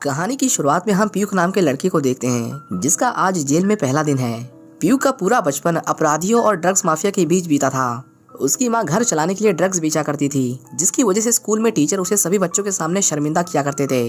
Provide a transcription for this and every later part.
कहानी की शुरुआत में हम पीयूष नाम के लड़के को देखते हैं जिसका आज जेल में पहला दिन है। पीयूष का पूरा बचपन अपराधियों और ड्रग्स माफिया के बीच बीता था। उसकी मां घर चलाने के लिए ड्रग्स बेचा करती थी, जिसकी वजह से स्कूल में टीचर उसे सभी बच्चों के सामने शर्मिंदा किया करते थे।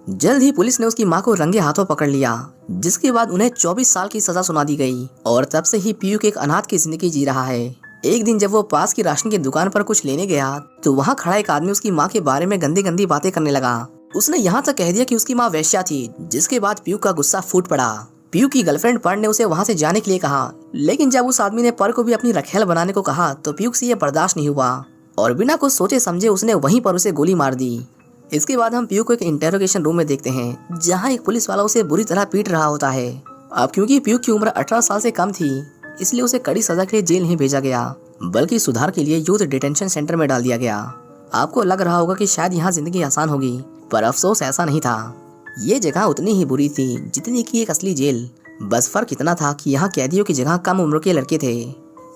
जल्द ही पुलिस ने उसकी मां को रंगे हाथों पकड़ लिया, जिसके बाद उन्हें 24 साल की सजा सुना दी गई और तब से ही पीयूष एक अनाथ की जिंदगी जी रहा है। एक दिन जब वो पास की राशन की दुकान पर कुछ लेने गया तो वहाँ खड़ा एक आदमी उसकी माँ के बारे में गंदी गंदी बातें करने लगा। उसने यहाँ तक कह दिया कि उसकी माँ वेश्या थी, जिसके बाद पीयूष का गुस्सा फूट पड़ा। पीयूष की गर्लफ्रेंड पर ने उसे वहाँ से जाने के लिए कहा, लेकिन जब उस आदमी ने पर को भी अपनी रखेल बनाने को कहा तो पीयूष से यह बर्दाश्त नहीं हुआ और बिना कुछ सोचे समझे उसने वहीं पर उसे गोली मार दी। इसके बाद हम पीयूष को एक इंटेरोगेशन रूम में देखते हैं, जहाँ एक पुलिस वाला उसे बुरी तरह पीट रहा होता है। अब क्योंकि पीयूष की उम्र 18 साल से कम थी, इसलिए उसे कड़ी सजा के लिए जेल नहीं भेजा गया, बल्कि सुधार के लिए यूथ डिटेंशन सेंटर में डाल दिया गया। आपको लग रहा होगा कि शायद यहाँ जिंदगी आसान होगी, पर अफसोस ऐसा नहीं था। ये जगह उतनी ही बुरी थी जितनी की एक असली जेल। बस फर्क इतना था कि यहाँ कैदियों की जगह कम उम्र के लड़के थे।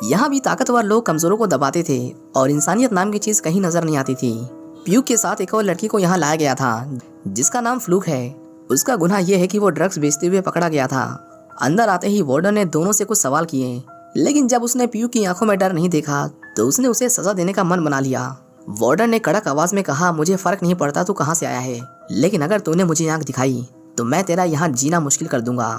यहाँ भी ताकतवर लोग कमजोरों को दबाते थे और इंसानियत नाम की चीज कहीं नजर नहीं आती थी। पीयूष के साथ एक और लड़की को यहाँ लाया गया था, जिसका नाम फ्लूक है। उसका गुनाह यह है कि वो ड्रग्स बेचते हुए पकड़ा गया था। अंदर आते ही वार्डन ने दोनों से कुछ सवाल किए, लेकिन जब उसने पीयूष की आंखों में डर नहीं देखा तो उसने उसे सजा देने का मन बना लिया। वार्डन ने कड़क आवाज में कहा, मुझे फर्क नहीं पड़ता तू कहाँ से आया है, लेकिन अगर तूने मुझे आंख दिखाई तो मैं तेरा यहाँ जीना मुश्किल कर दूंगा।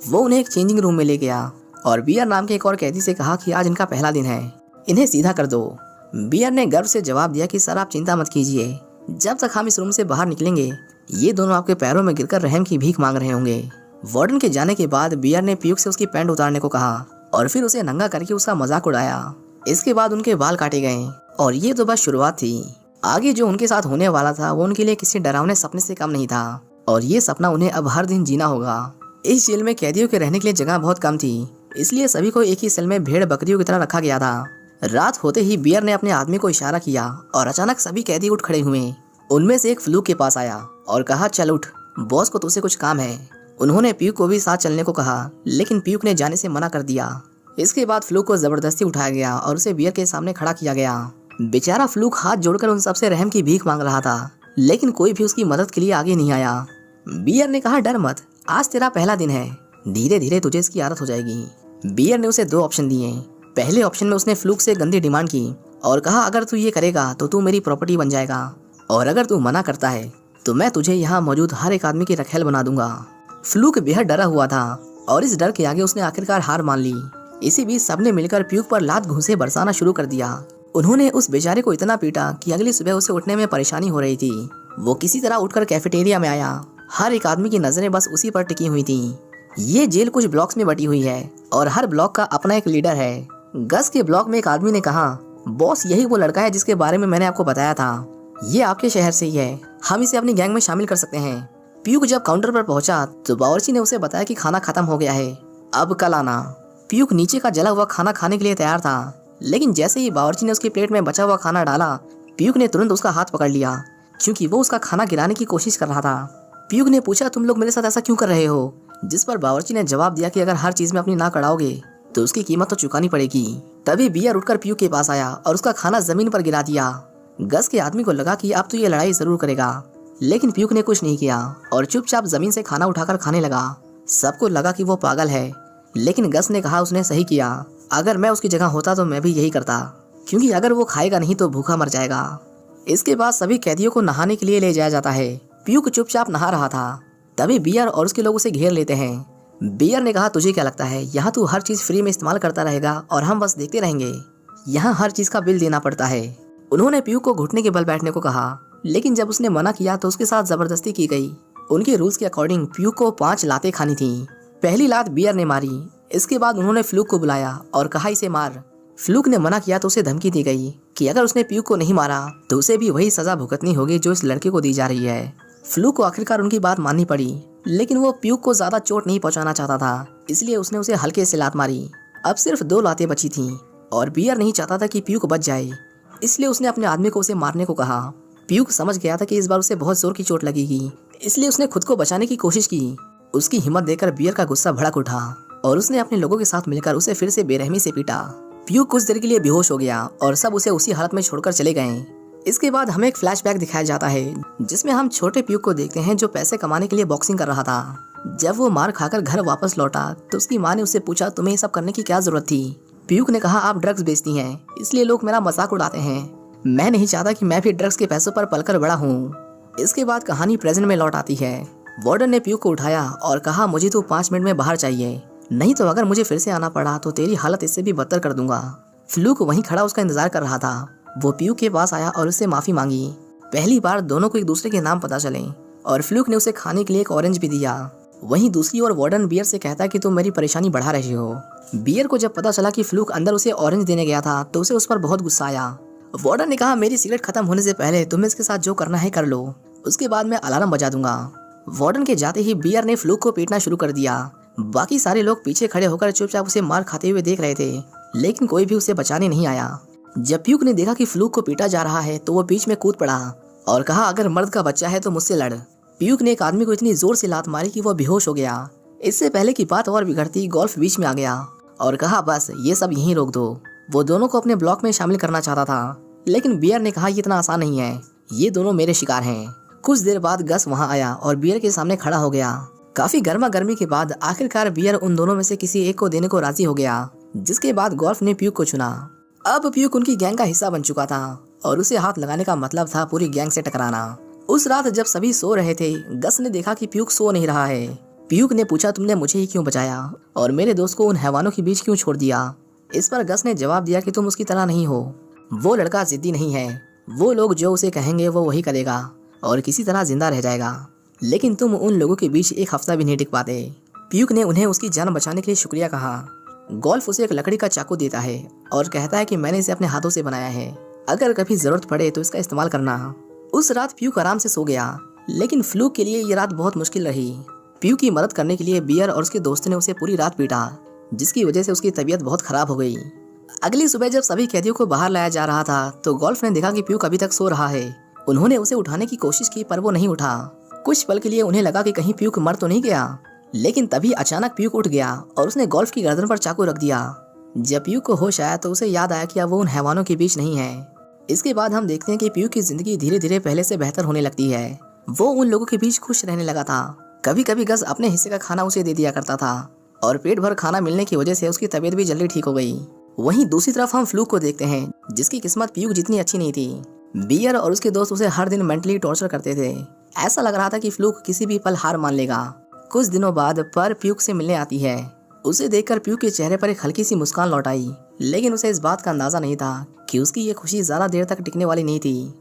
वो उन्हें एक चेंजिंग रूम में ले गया और बियर नाम के एक और कैदी से कहा कि आज इनका पहला दिन है, इन्हें सीधा कर दो। बियर ने गर्व से जवाब दिया कि सर आप चिंता मत कीजिए, जब तक हम इस रूम से बाहर निकलेंगे ये दोनों आपके पैरों में गिरकर रहम की भीख मांग रहे होंगे। वार्डन के जाने के बाद बियर ने पीयूष से उसकी पैंट उतारने को कहा और फिर उसे नंगा करके उसका मजाक उड़ाया। इसके बाद उनके बाल काटे गए और ये तो बस शुरुआत थी। आगे जो उनके साथ होने वाला था वो उनके लिए किसी डरावने सपने से कम नहीं था और ये सपना उन्हें अब हर दिन जीना होगा। इस जेल में कैदियों के रहने के लिए जगह बहुत कम थी, इसलिए सभी को एक ही सेल में भेड़ बकरियों की तरह रखा गया था। रात होते ही बियर ने अपने आदमी को इशारा किया और अचानक सभी कैदी उठ खड़े हुए। उनमें से एक फ्लूक के पास आया और कहा, चल उठ, बॉस को तुझसे कुछ काम है। उन्होंने पीयूष को भी साथ चलने को कहा, लेकिन पीयूष ने जाने से मना कर दिया। इसके बाद फ्लूक को जबरदस्ती उठाया गया और उसे बियर के सामने खड़ा किया गया। बेचारा फ्लूक हाथ जोड़कर उन सबसे रहम की भीख मांग रहा था, लेकिन कोई भी उसकी मदद के लिए आगे नहीं आया। बियर ने कहा, डर मत, आज तेरा पहला दिन है, धीरे धीरे तुझे इसकी आदत हो जाएगी। बियर ने उसे 2 ऑप्शन दिए। पहले ऑप्शन में उसने फ्लूक से गंदी डिमांड की और कहा, अगर तू ये करेगा तो तू मेरी प्रॉपर्टी बन जाएगा, और अगर तू मना करता है तो मैं तुझे यहाँ मौजूद हर एक आदमी की रखेल बना दूंगा। फ्लूक बेहद डरा हुआ था और इस डर के आगे उसने आखिरकार हार मान ली। इसी बीच सबने मिलकर पीयूष पर लात घूंसे बरसाना शुरू कर दिया। उन्होंने उस बेचारे को इतना पीटा कि अगली सुबह उसे उठने में परेशानी हो रही थी। वो किसी तरह उठकर कैफेटेरिया में आया। हर एक आदमी की नजरें बस उसी पर टिकी हुई थी। ये जेल कुछ ब्लॉक्स में बटी हुई है और हर ब्लॉक का अपना एक लीडर है। गस के ब्लॉक में एक आदमी ने कहा, बॉस यही वो लड़का है जिसके बारे में मैंने आपको बताया था, ये आपके शहर से ही है, हम इसे अपनी गैंग में शामिल कर सकते हैं। पीयूष जब काउंटर पर पहुंचा तो बावर्ची ने उसे बताया कि खाना खत्म हो गया है, अब कल आना। पीयूष नीचे का जला हुआ खाना खाने के लिए तैयार था, लेकिन जैसे ही बावर्ची ने उसकी प्लेट में बचा हुआ खाना डाला, पीयूष ने तुरंत उसका हाथ पकड़ लिया, क्योंकि वो उसका खाना गिराने की कोशिश कर रहा था। पीयूष ने पूछा, तुम लोग मेरे साथ ऐसा क्यों कर रहे हो? जिस पर बावर्ची ने जवाब दिया कि अगर हर चीज में अपनी नाक अड़ाओगे तो उसकी कीमत तो चुकानी पड़ेगी। तभी बियर उठकर पीयूष के पास आया और उसका खाना जमीन पर गिरा दिया। गस के आदमी को लगा कि अब तो ये लड़ाई जरूर करेगा, लेकिन पीयूष ने कुछ नहीं किया और चुपचाप जमीन से खाना उठाकर खाने लगा। सबको लगा कि वो पागल है, लेकिन गस ने कहा उसने सही किया, अगर मैं उसकी जगह होता तो मैं भी यही करता, क्योंकि अगर वो खाएगा नहीं तो भूखा मर जाएगा। इसके बाद सभी कैदियों को नहाने के लिए ले जाया जाता है। पीयूष चुपचाप नहा रहा था, तभी बियर और उसके लोग उसे घेर लेते हैं। बियर ने कहा, तुझे क्या लगता है यहाँ तू हर चीज फ्री में इस्तेमाल करता रहेगा और हम बस देखते रहेंगे? यहाँ हर चीज का बिल देना पड़ता है। उन्होंने पीयूष को घुटने के बल बैठने को कहा, लेकिन जब उसने मना किया तो उसके साथ जबरदस्ती की गई। उनके रूल्स के अकॉर्डिंग पीयूष को 5 लातें खानी थी। पहली लात बियर ने मारी। इसके बाद उन्होंने फ्लूक को बुलाया और कहा, इसे मार। फ्लूक ने मना किया तो उसे धमकी दी गई कि अगर उसने पीयूष को नहीं मारा तो उसे भी वही सजा भुगतनी होगी जो इस लड़के को दी जा रही है। फ्लूक को आखिरकार उनकी बात माननी पड़ी, लेकिन वो पीयूष को ज्यादा चोट नहीं पहुंचाना चाहता था, इसलिए उसने उसे हल्के से लात मारी। अब सिर्फ 2 लातें बची थीं और बियर नहीं चाहता था कि पीयूष बच जाए, इसलिए उसने अपने आदमी को उसे मारने को कहा। पीयूष समझ गया था कि इस बार उसे बहुत जोर की चोट लगेगी, इसलिए उसने खुद को बचाने की कोशिश की। उसकी हिम्मत देखकर बियर का गुस्सा भड़क उठा और उसने अपने लोगों के साथ मिलकर उसे फिर से बेरहमी से पीटा। पीयूष कुछ देर के लिए बेहोश हो गया और सब उसे उसी हालत में छोड़कर चले गए। इसके बाद हमें एक फ्लैशबैक दिखाया जाता है जिसमें हम छोटे प्यूक को देखते हैं जो पैसे कमाने के लिए बॉक्सिंग कर रहा था। जब वो मार खाकर घर वापस लौटा तो उसकी माँ ने उससे पूछा तुम्हें ये सब करने की क्या जरूरत थी। प्यूक ने कहा आप ड्रग्स बेचती हैं इसलिए लोग मेरा मजाक उड़ाते हैं। मैं नहीं चाहता कि मैं भी ड्रग्स के पैसों पर पलकर बड़ा हूँ। इसके बाद कहानी प्रेजेंट में लौट आती है। वार्डन ने प्यूक को उठाया और कहा मुझे तो 5 मिनट में बाहर चाहिए, नहीं तो अगर मुझे फिर से आना पड़ा तो तेरी हालत इससे भी बदतर कर दूंगा। फ्लूक वहीं खड़ा उसका इंतजार कर रहा था। वो प्यूक के पास आया और उससे माफी मांगी। पहली बार दोनों को एक दूसरे के नाम पता चले और फ्लूक ने उसे खाने के लिए एक ऑरेंज भी दिया। वहीं दूसरी ओर वार्डन बियर से कहता है कि तुम मेरी परेशानी बढ़ा रहे हो। बियर को जब पता चला कि फ्लूक अंदर उसे ऑरेंज देने गया था तो उसे उस पर बहुत गुस्सा आया। वार्डन ने कहा मेरी सिगरेट खत्म होने से पहले तुम्हें इसके साथ जो करना है कर लो, उसके बाद मैं अलार्म बजा दूंगा। वार्डन के जाते ही बियर ने फ्लूक को पीटना शुरू कर दिया। बाकी सारे लोग पीछे खड़े होकर चुपचाप उसे मार खाते हुए देख रहे थे, लेकिन कोई भी उसे बचाने नहीं आया। जब प्यूक ने देखा कि फ्लूक को पीटा जा रहा है तो वो बीच में कूद पड़ा और कहा अगर मर्द का बच्चा है तो मुझसे लड़। प्यूक ने एक आदमी को इतनी जोर से लात मारी कि वो बेहोश हो गया। इससे पहले की बात और बिगड़ती गोल्फ बीच में आ गया और कहा बस ये सब यहीं रोक दो। वो दोनों को अपने ब्लॉक में शामिल करना चाहता था, लेकिन बियर ने कहा ये इतना आसान नहीं है, ये दोनों मेरे शिकार हैं। कुछ देर बाद गस वहां आया और बियर के सामने खड़ा हो गया। काफी गर्मा गर्मी के बाद आखिरकार बियर उन दोनों में से किसी एक को देने को राजी हो गया, जिसके बाद गोल्फ ने प्यूक को चुना। अब प्यूक उनकी गैंग का हिस्सा बन चुका था और उसे हाथ लगाने का मतलब था पूरी गैंग से टकराना। उस रात जब सभी सो रहे थे, गस ने देखा कि प्यूक सो नहीं रहा है। प्यूक ने पूछा तुमने मुझे ही क्यों बचाया और मेरे दोस्त को उन हैवानों के बीच क्यों छोड़ दिया। इस पर गस ने जवाब दिया कि तुम उसकी तरह नहीं हो, वो लड़का जिद्दी नहीं है, वो लोग जो उसे कहेंगे वो वही करेगा और किसी तरह जिंदा रह जाएगा, लेकिन तुम उन लोगों के बीच एक हफ्ता भी नहीं टिक पाते। प्यूक ने उन्हें उसकी जान बचाने के लिए शुक्रिया कहा। गोल्फ उसे एक लकड़ी का चाकू देता है और कहता है कि मैंने इसे अपने हाथों से बनाया है, अगर कभी जरूरत पड़े तो इसका इस्तेमाल करना। उस रात प्यूक आराम से सो गया, लेकिन फ्लूक के लिए ये रात बहुत मुश्किल रही। प्यूक की मदद करने के लिए बियर और उसके दोस्त ने उसे पूरी रात पीटा, जिसकी वजह से उसकी तबीयत बहुत खराब हो गई। अगली सुबह जब सभी कैदियों को बाहर लाया जा रहा था तो गोल्फ ने देखा कि प्यूक अभी तक सो रहा है। उन्होंने उसे उठाने की कोशिश की पर वो नहीं उठा। कुछ पल के लिए उन्हें लगा कि कहीं प्यूक मर तो नहीं गया, लेकिन तभी अचानक प्यूक उठ गया और उसने गोल्फ की गर्दन पर चाकू रख दिया। जब प्यूक को होश आया तो उसे याद आया कि अब वो उन हैवानों के बीच नहीं है। इसके बाद हम देखते हैं कि प्यूक की जिंदगी धीरे धीरे पहले से बेहतर होने लगती है। वो उन लोगों के बीच खुश रहने लगा था। कभी कभी गस अपने हिस्से का खाना उसे दे दिया करता था और पेट भर खाना मिलने की वजह से उसकी तबीयत भी जल्दी ठीक हो गई। वहीं दूसरी तरफ हम फ्लूक को देखते हैं, जिसकी किस्मत प्यूक जितनी अच्छी नहीं थी। बियर और उसके दोस्त उसे हर दिन मेंटली टॉर्चर करते थे। ऐसा लग रहा था कि फ्लूक किसी भी पल हार मान लेगा। कुछ दिनों बाद पर प्यूक से मिलने आती है। उसे देखकर प्यूक के चेहरे पर एक हल्की सी मुस्कान लौट आई, लेकिन उसे इस बात का अंदाजा नहीं था कि उसकी ये खुशी ज्यादा देर तक टिकने वाली नहीं थी।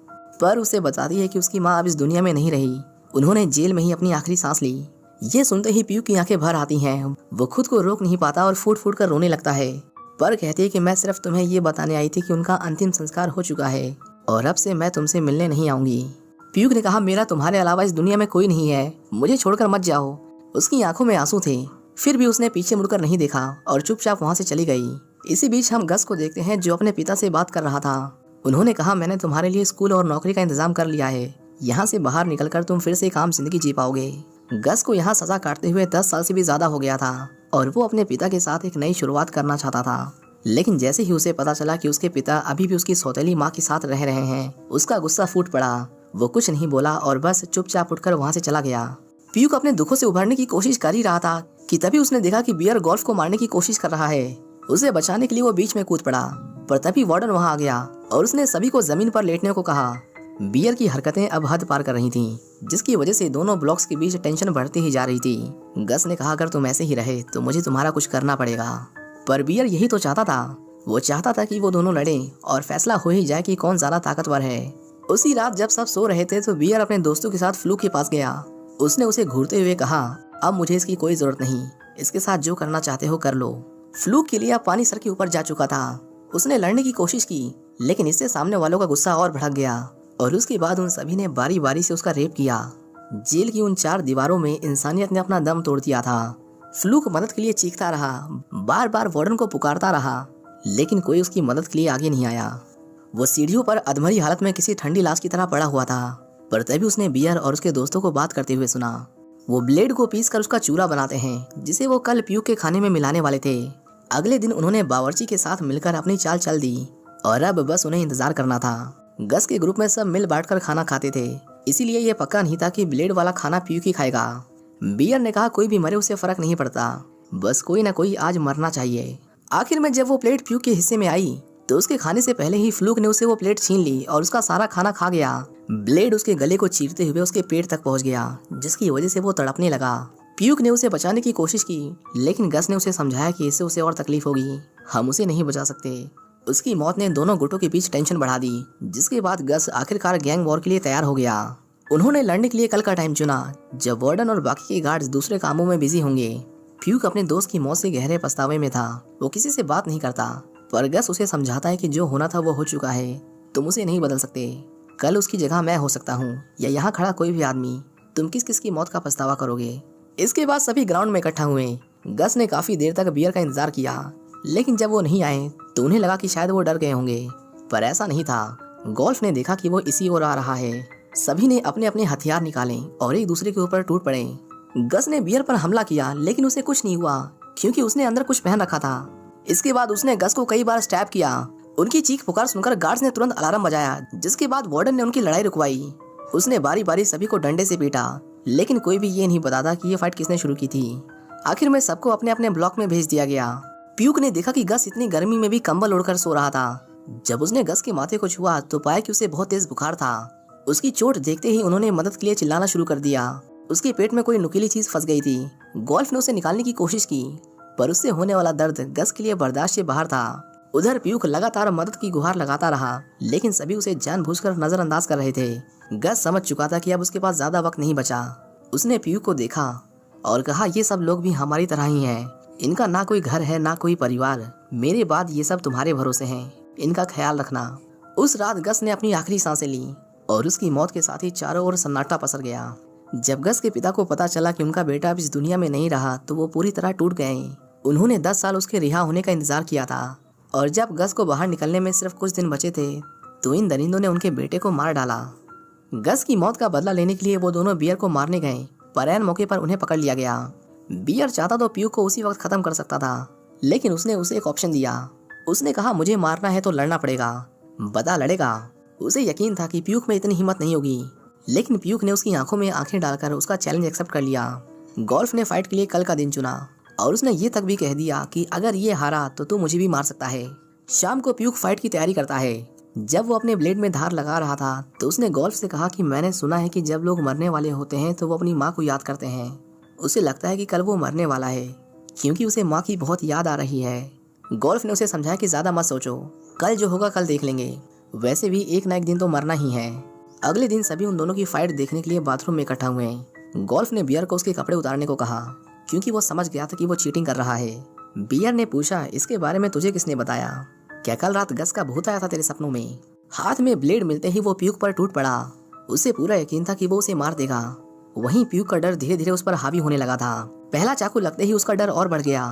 पर उसे बताती है कि उसकी माँ अब इस दुनिया में नहीं रही, उन्होंने जेल में ही अपनी आखिरी सांस ली। ये सुनते ही प्यूक की आंखें भर आती हैं। वो खुद को रोक नहीं पाता और फूट फूट कर रोने लगता है। पर कहती है कि मैं सिर्फ तुम्हें ये बताने आई थी कि उनका अंतिम संस्कार हो चुका है और अब से मैं तुमसे मिलने नहीं आऊंगी। प्यूक ने कहा मेरा तुम्हारे अलावा इस दुनिया में कोई नहीं है, मुझे छोड़कर मत जाओ। उसकी आंखों में आंसू थे, फिर भी उसने पीछे मुड़कर नहीं देखा और चुपचाप वहां से चली गई। इसी बीच हम गस को देखते हैं जो अपने पिता से बात कर रहा था। उन्होंने कहा मैंने तुम्हारे लिए स्कूल और नौकरी का इंतजाम कर लिया है, यहाँ से बाहर निकलकर तुम फिर से एक आम जिंदगी जी पाओगे। गस को यहाँ सजा काटते हुए 10 साल से भी ज्यादा हो गया था और वो अपने पिता के साथ एक नई शुरुआत करना चाहता था। लेकिन जैसे ही उसे पता चला कि उसके पिता अभी भी उसकी सौतेली माँ के साथ रह रहे हैं, उसका गुस्सा फूट पड़ा। वो कुछ नहीं बोला और बस चुपचाप उठकर वहाँ से चला गया। प्यूक अपने दुखों से उभरने की कोशिश कर ही रहा था कि तभी उसने देखा कि बियर गोल्फ को मारने की कोशिश कर रहा है। उसे बचाने के लिए वो बीच में कूद पड़ा, पर तभी वार्डन वहाँ आ गया और उसने सभी को जमीन पर लेटने को कहा। बियर की हरकतें अब हद पार कर रही थीं, जिसकी वजह से दोनों ब्लॉक्स के बीच टेंशन बढ़ती ही जा रही थी। गस ने कहा अगर तुम ऐसे ही रहे तो मुझे तुम्हारा कुछ करना पड़ेगा। पर बियर यही तो चाहता था। वो चाहता था कि वो दोनों लड़ें और फैसला हो ही जाए कि कौन ज्यादा ताकतवर है। उसी रात जब सब सो रहे थे तो बियर अपने दोस्तों के साथ फ्लूक के पास गया। उसने उसे घूरते हुए कहा अब मुझे इसकी कोई जरूरत नहीं, इसके साथ जो करना चाहते हो कर लो। फ्लूक के लिए अब पानी सर के ऊपर जा चुका था। उसने लड़ने की कोशिश की, लेकिन इससे सामने वालों का गुस्सा और भड़क गया और उसके बाद उन सभी ने बारी बारी से उसका रेप किया। जेल की उन 4 दीवारों में इंसानियत ने अपना दम तोड़ दिया था। फ्लूक मदद के लिए चीखता रहा, बार बार वार्डन को पुकारता रहा, लेकिन कोई उसकी मदद के लिए आगे नहीं आया। वो सीढ़ियों पर अधमरी हालत में किसी ठंडी लाश की तरह पड़ा हुआ था। पर तभी उसने बियर और उसके दोस्तों को बात करते हुए सुना। वो ब्लेड को पीसकर उसका चूरा बनाते हैं, जिसे वो कल प्यूक के खाने में मिलाने वाले थे। अगले दिन उन्होंने बावर्ची के साथ मिलकर अपनी चाल चल दी और अब बस उन्हें इंतजार करना था। गस के ग्रुप में सब मिल बांटकर खाना खाते थे, इसीलिए ये पक्का नहीं था कि ब्लेड वाला खाना पीयूक ही खाएगा। बियर ने कहा कोई भी मरे उसे फर्क नहीं पड़ता, बस कोई ना कोई आज मरना चाहिए। आखिर में जब वो प्लेट पीयूक के हिस्से में आई तो उसके खाने से पहले ही फ्लूक ने उसे वो प्लेट छीन ली और उसका सारा खाना खा गया। ब्लेड उसके गले को चीरते हुए उसके पेट तक पहुंच गया, जिसकी वजह से वो तड़पने लगा। पीयूक ने उसे बचाने की कोशिश की, लेकिन गस ने उसे समझाया कि इससे उसे और तकलीफ होगी, हम उसे नहीं बचा सकते। उसकी मौत ने दोनों गुटों के बीच टेंशन बढ़ा दी, जिसके बाद गस आखिरकार गैंग वॉर के लिए तैयार हो गया। उन्होंने लड़ने के लिए कल का टाइम चुना, जब वार्डन और बाकी के गार्ड्स दूसरे कामों में बिजी होंगे। पीयूक अपने दोस्त की मौत से गहरे पछतावे में था, वो किसी से बात नहीं करता, पर गस उसे समझाता है कि जो होना था वो हो चुका है, तुम उसे नहीं बदल सकते। कल उसकी जगह मैं हो सकता हूँ या यहाँ खड़ा कोई भी आदमी, तुम किस किस की मौत का पछतावा करोगे। इसके बाद सभी ग्राउंड में इकट्ठा हुए। गस ने काफी देर तक बियर का इंतजार किया, लेकिन जब वो नहीं आए तो उन्हें लगा कि शायद वो डर गए होंगे, पर ऐसा नहीं था। गोल्फ ने देखा कि वो इसी ओर आ रहा है। सभी ने अपने अपने हथियार निकाले और एक दूसरे के ऊपर टूट पड़े। गस ने बियर पर हमला किया, लेकिन उसे कुछ नहीं हुआ क्योंकि उसने अंदर कुछ पहन रखा था। इसके बाद उसने गस को कई बार स्टैब किया। उनकी चीख पुकार सुनकर गार्ड्स ने तुरंत अलार्म बजाया, जिसके बाद वार्डन ने उनकी लड़ाई रुकवाई। उसने बारी बारी सभी को डंडे से पीटा, लेकिन कोई भी ये नहीं बताता कि ये फाइट किसने शुरू की थी। आखिर में सबको अपने अपने ब्लॉक में भेज दिया गया। पीयूक ने देखा कि गस इतनी गर्मी में भी कंबल ओढ़कर सो रहा था। जब उसने गस के माथे को छुआ तो पाया कि उसे बहुत तेज बुखार था। उसकी चोट देखते ही उन्होंने मदद के लिए चिल्लाना शुरू कर दिया। उसके पेट में कोई नुकीली चीज फंस गई थी। गोल्फ ने उसे निकालने की कोशिश की, पर उससे होने वाला दर्द गस के लिए बर्दाश्त से बाहर था। उधर पीयूक लगातार मदद की गुहार लगाता रहा, लेकिन सभी उसे जानबूझकर नजरअंदाज कर रहे थे। गस समझ चुका था कि अब उसके पास ज्यादा वक्त नहीं बचा। उसने पीयूक को देखा और कहा, ये सब लोग भी हमारी तरह ही हैं। इनका ना कोई घर है ना कोई परिवार। मेरे बाद ये सब तुम्हारे भरोसे हैं, इनका ख्याल रखना। उस रात गस ने अपनी आखिरी सांसें ली और उसकी मौत के साथ ही चारों ओर सन्नाटा पसर गया। जब गस के पिता को पता चला कि उनका बेटा अब इस दुनिया में नहीं रहा तो वो पूरी तरह टूट गए। उन्होंने 10 साल उसके रिहा होने का इंतजार किया था, और जब गस को बाहर निकलने में सिर्फ कुछ दिन बचे थे तो इन दरिंदों ने उनके बेटे को मार डाला। गस की मौत का बदला लेने के लिए वो दोनों बियर को मारने गए, पर ऐन मौके पर उन्हें पकड़ लिया गया। बियर चाहता तो पीयूक को उसी वक्त खत्म कर सकता था, लेकिन उसने उसे एक ऑप्शन दिया। उसने कहा, मुझे मारना है तो लड़ना पड़ेगा, बता लड़ेगा। उसे यकीन था कि पीयूक में इतनी हिम्मत नहीं होगी, लेकिन पीयूक ने उसकी आंखों में आंखें डालकर उसका चैलेंज एक्सेप्ट कर लिया। गोल्फ ने फाइट के लिए कल का दिन चुना और उसने ये तक भी कह दिया कि अगर ये हारा तो तू मुझे भी मार सकता है। शाम को पीयूक फाइट की तैयारी करता है। जब वो अपने ब्लेड में धार लगा रहा था तो उसने गोल्फ से कहा कि मैंने सुना है कि जब लोग मरने वाले होते हैं तो वो अपनी माँ को याद करते हैं। उसे लगता है कि कल वो मरने वाला है क्योंकि उसे माँ की बहुत याद आ रही है। गोल्फ ने उसे समझाया कि ज्यादा मत सोचो, कल जो होगा कल देख लेंगे, वैसे भी एक ना एक दिन तो मरना ही है। अगले दिन सभी उन दोनों की फाइट देखने के लिए बाथरूम में इकट्ठा हुए। गोल्फ ने बियर को उसके कपड़े उतारने को कहा क्योंकि वो समझ गया था कि वो चीटिंग कर रहा है। बियर ने पूछा, इसके बारे में तुझे किसने बताया? क्या कल रात गस का भूत आया था तेरे सपनों में? हाथ में ब्लेड मिलते ही वो पीयूक पर टूट पड़ा। उसे पूरा यकीन था कि वो उसे मार देगा। वहीं पीयूक का डर धीरे धीरे उस पर हावी होने लगा था। पहला चाकू लगते ही उसका डर और बढ़ गया।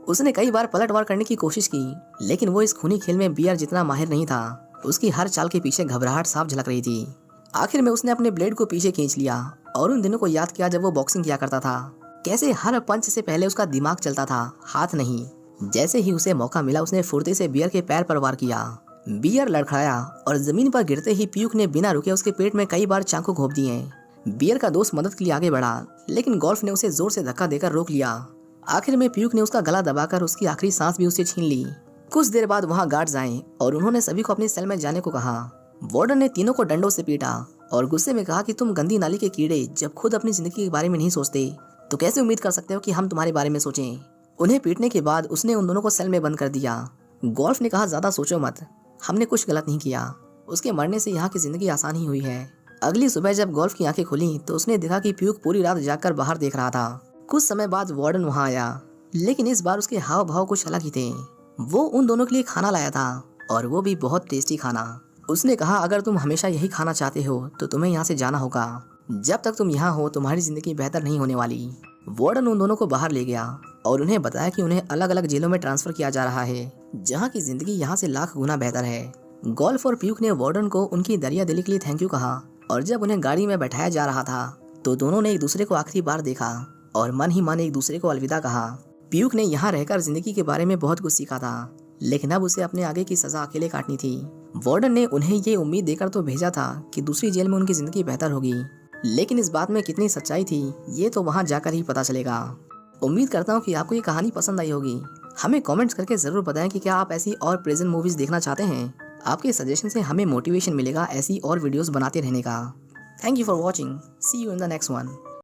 उसने कई बार पलटवार करने की कोशिश की, लेकिन वो इस खूनी खेल में बियर जितना माहिर नहीं था। उसकी हर चाल के पीछे घबराहट साफ झलक रही थी। आखिर में उसने अपने ब्लेड को पीछे खींच लिया और उन दिनों को याद किया जब वो बॉक्सिंग किया करता था। कैसे हर पंच से पहले उसका दिमाग चलता था, हाथ नहीं। जैसे ही उसे मौका मिला उसने फुर्ती से बियर के पैर पर वार किया। बियर लड़खड़ाया और जमीन पर गिरते ही पीयूक ने बिना रुके उसके पेट में कई बार चाकू घोंप दिए। बियर का दोस्त मदद के लिए आगे बढ़ा, लेकिन गोल्फ ने उसे जोर से धक्का देकर रोक लिया। आखिर में पीयूक ने उसका गला दबाकर उसकी आखिरी सांस भी उससे छीन ली। कुछ देर बाद वहाँ गार्ड्स आए और उन्होंने सभी को अपनी सेल में जाने को कहा। वार्डन ने तीनों को डंडों से पीटा और गुस्से में कहा कि तुम गंदी नाली के कीड़े जब खुद अपनी जिंदगी के बारे में नहीं सोचते तो कैसे उम्मीद कर सकते हो कि हम तुम्हारे बारे में सोचें। उन्हें पीटने के बाद उसने उन दोनों को सेल में बंद कर दिया। गोल्फ ने कहा, ज्यादा सोचो मत, हमने कुछ गलत नहीं किया। उसके मरने से यहाँ की जिंदगी आसान ही हुई है। अगली सुबह जब गोल्फ की आंखें खुली तो उसने देखा कि पीयूक पूरी रात जागकर बाहर देख रहा था। कुछ समय बाद वार्डन वहाँ आया, लेकिन इस बार उसके हाव भाव कुछ अलग ही थे। वो उन दोनों के लिए खाना लाया था और वो भी बहुत टेस्टी खाना। उसने कहा, अगर तुम हमेशा यही खाना चाहते हो तो तुम्हें यहाँ से जाना होगा। जब तक तुम यहाँ हो तुम्हारी जिंदगी बेहतर नहीं होने वाली। वार्डन उन दोनों को बाहर ले गया और उन्हें बताया कि उन्हें अलग अलग जेलों में ट्रांसफर किया जा रहा है, जहाँ की जिंदगी यहाँ से लाख गुना बेहतर है। गोल्फ और पीयूक ने वार्डन को उनकी दरिया दिली के लिए थैंक यू कहा और जब उन्हें गाड़ी में बैठाया जा रहा था तो दोनों ने एक दूसरे को आखिरी बार देखा और मन ही मन एक दूसरे को अलविदा कहा। पीयूक ने यहाँ रहकर जिंदगी के बारे में बहुत कुछ सीखा था, लेकिन अब उसे अपने आगे की सजा अकेले काटनी थी। वार्डन ने उन्हें ये उम्मीद देकर तो भेजा था कि दूसरी जेल में उनकी जिंदगी बेहतर होगी, लेकिन इस बात में कितनी सच्चाई थी ये तो वहाँ जाकर ही पता चलेगा। उम्मीद करता हूँ कि आपको ये कहानी पसंद आई होगी। हमें कमेंट्स करके ज़रूर बताएं कि क्या आप ऐसी और प्रिजन मूवीज़ देखना चाहते हैं। आपके सजेशन से हमें मोटिवेशन मिलेगा ऐसी और वीडियोस बनाते रहने का। Thank you for watching. See you in the next one.